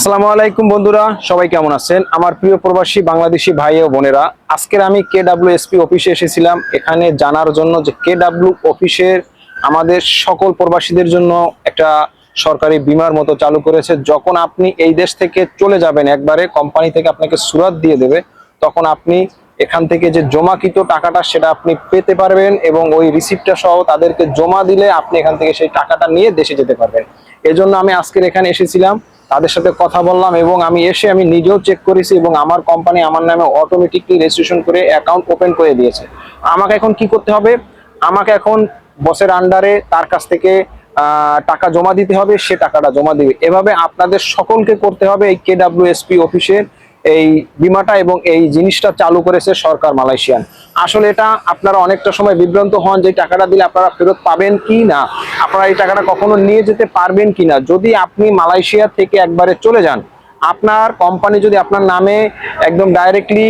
আসসালামু আলাইকুম বন্ধুরা, সবাই কেমন আছেন? আমার প্রিয় প্রবাসী বাংলাদেশি ভাই ও বোনেরা, আজকের আমি কেডব্লিউএসপি অফিসে এসেছিলাম এখানে জানার জন্য যে কেডব্লিউ অফিসের আমাদের সকল প্রবাসীদের জন্য একটা সরকারি বীমার মতো চালু করেছে। যখন আপনি এই দেশ থেকে চলে যাবেন, একবারে কোম্পানি থেকে আপনাকে সুরাত দিয়ে দেবে, তখন আপনি এখান থেকে যে জমাকৃত টাকাটা সেটা আপনি পেতে পারবেন এবং ওই রিসিপ্টটা সহ তাদেরকে জমা দিলে আপনি এখান থেকে সেই টাকাটা নিয়ে দেশে যেতে পারবেন। এজন্য আমি আজকের এখানে এসেছিলাম, তাদের সাথে কথা বললাম এবং আমি নিজেও চেক করেছি এবং আমার কোম্পানি আমার নামে অটোমেটিকলি রেজিস্ট্রেশন করে অ্যাকাউন্ট ওপেন করে দিয়েছে। আমাকে এখন কি করতে হবে? আমাকে এখন বসের আন্ডারে তার কাছ থেকে টাকা জমা দিতে হবে, সে টাকাটা জমা দিবে। এভাবে আপনাদের সকলকে করতে হবে এই কেডব্লিউএসপি অফিসের এই বিমাটা এবং এই জিনিসটা চালু করেছে সরকার মালয়েশিয়ান। আসলে এটা আপনারা অনেকটা সময় বিভ্রান্ত হন যে টাকাটা দিলে আপনারা ফেরত পাবেন কি না, আপনারা এই টাকাটা কখনো নিয়ে যেতে পারবেন কি না। যদি আপনি মালয়েশিয়া থেকে একবারে চলে যান, আপনার কোম্পানি যদি আপনার নামে একদম ডাইরেক্টলি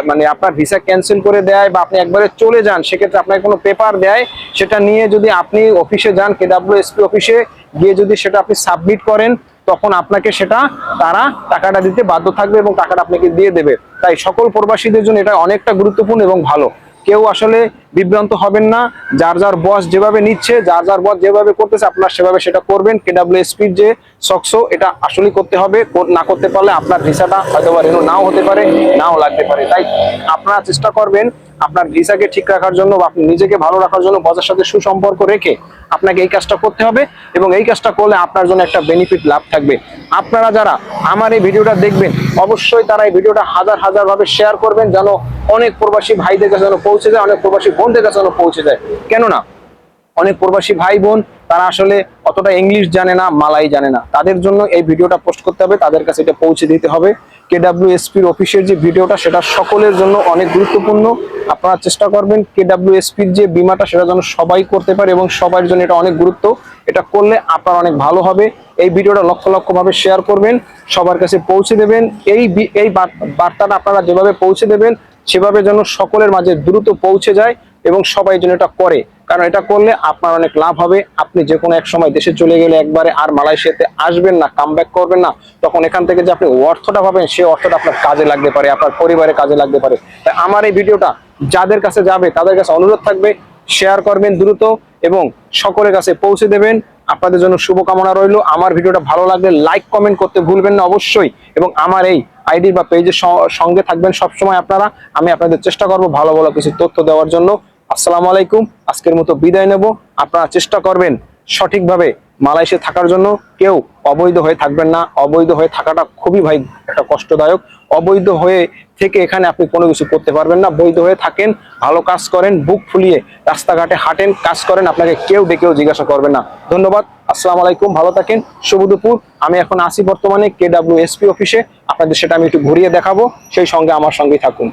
মানে আপনার ভিসা ক্যান্সেল করে দেয় বা আপনি একবারে চলে যান, সেক্ষেত্রে আপনাকে কোনো পেপার দেয়, সেটা নিয়ে যদি আপনি অফিসে যান, কেডব্লিউএসপি অফিসে গিয়ে যদি সেটা আপনি সাবমিট করেন, তখন আপনাকে সেটা তারা টাকাটা দিতে বাধ্য থাকবে এবং টাকাটা আপনাকে দিয়ে দেবে। তাই সকল প্রবাসীদের জন্য এটা অনেকটা গুরুত্বপূর্ণ এবং ভালো। কেউ আসলে বিভ্রান্ত হবেন না। যার যার বস যেভাবে নিচ্ছে, যার যার বস যেভাবে করতেছে, আপনারা সেভাবে সেটা করবেন। কেডব্লিউএসপির যে সকসো, এটা আসলে করতে হবে। না করতে পারলে আপনার ভিসাটা হয়তো বা রেনু নাও হতে পারে, নাও লাগতে পারে। তাই আপনারা চেষ্টা করবেন আপনার ভিসাকে ঠিক রাখার জন্য বা আপনি নিজেকে ভালো রাখার জন্য বসের সাথে সুসম্পর্ক রেখে আপনাকে এই কাজটা করতে হবে এবং এই কাজটা করলে আপনার জন্য একটা বেনিফিট লাভ থাকবে। আপনারা যারা আমার এই ভিডিওটা দেখবেন, অবশ্যই তারা এই ভিডিওটা হাজার হাজার ভাবে শেয়ার করবেন, যেন অনেক প্রবাসী ভাইদের কাছে যেন পৌঁছে যায়, অনেক প্রবাসী বোনদের কাছে যেন পৌঁছে যায়। কেননা অনেক প্রবাসী ভাই বোন তারা আসলে অতটা ইংলিশ জানে না, মালাই জানে না। তাদের জন্য এই ভিডিওটা পোস্ট করতে হবে, তাদের কাছে এটা পৌঁছে দিতে হবে। কেডব্লিউএসপির অফিসের যে ভিডিওটা, সেটা সকলের জন্য অনেক গুরুত্বপূর্ণ। আপনারা চেষ্টা করবেন কেডব্লিউএসপির যে বীমাটা, সেটা যেন সবাই করতে পারে এবং সবার জন্য এটা অনেক গুরুত্ব। এটা করলে আপনার অনেক ভালো হবে। এই ভিডিওটা লক্ষ লক্ষ ভাবে শেয়ার করবেন, সবার কাছে পৌঁছে দেবেন। এই বার্তাটা আপনারা যেভাবে পৌঁছে দেবেন, সেভাবে যেন সকলের মাঝে দ্রুত পৌঁছে যায় এবং সবাই যেন এটা করে। কারণ এটা করলে আপনার অনেক লাভ হবে। আপনি যে কোনো এক সময় দেশে চলে গেলে একবারে আর মালয়েশিয়াতে আসবেন না, কামব্যাক করবেন না, তখন এখান থেকে যে আপনি অর্থটা পাবেন, সেই অর্থটা আপনার কাজে লাগতে পারে, আপনার পরিবারের কাজে লাগতে পারে। তাই আমার এই ভিডিওটা যাদের কাছে যাবে তাদের কাছে অনুরোধ থাকবে, শেয়ার করবেন দ্রুত এবং সকলের কাছে পৌঁছে দেবেন। আপনাদের জন্য শুভকামনা রইল। আমার ভিডিওটা ভালো লাগলে লাইক কমেন্ট করতে ভুলবেন না অবশ্যই, এবং আমার এই আইডি বা পেজের সঙ্গে থাকবেন সবসময় আপনারা। আমি আপনাদের চেষ্টা করব ভালো ভালো কিছু তথ্য দেওয়ার জন্য। আসসালামু আলাইকুম, আজকের মতো বিদায় নেব। আপনারা চেষ্টা করবেন সঠিকভাবে মালয়েশিয়া থাকার জন্য। কেউ অবৈধ হয়ে থাকবেন না। অবৈধ হয়ে থাকাটা খুবই ভাই একটা কষ্টদায়ক। অবৈধ হয়ে থেকে এখানে আপনি কোনো কিছু করতে পারবেন না। বৈধ হয়ে থাকেন, ভালো কাজ করেন, বুক ফুলিয়ে রাস্তাঘাটে হাঁটেন, কাজ করেন, আপনাকে কেউ ডেকেও জিজ্ঞাসা করবেন না। ধন্যবাদ, আসসালামু আলাইকুম, ভালো থাকেন, শুভ দুপুর। আমি এখন আসি বর্তমানে কেডব্লিউএসপি অফিসে। আপনাদের সেটা আমি একটু ঘুরিয়ে দেখাবো, সেই সঙ্গে আমার সঙ্গেই থাকুন।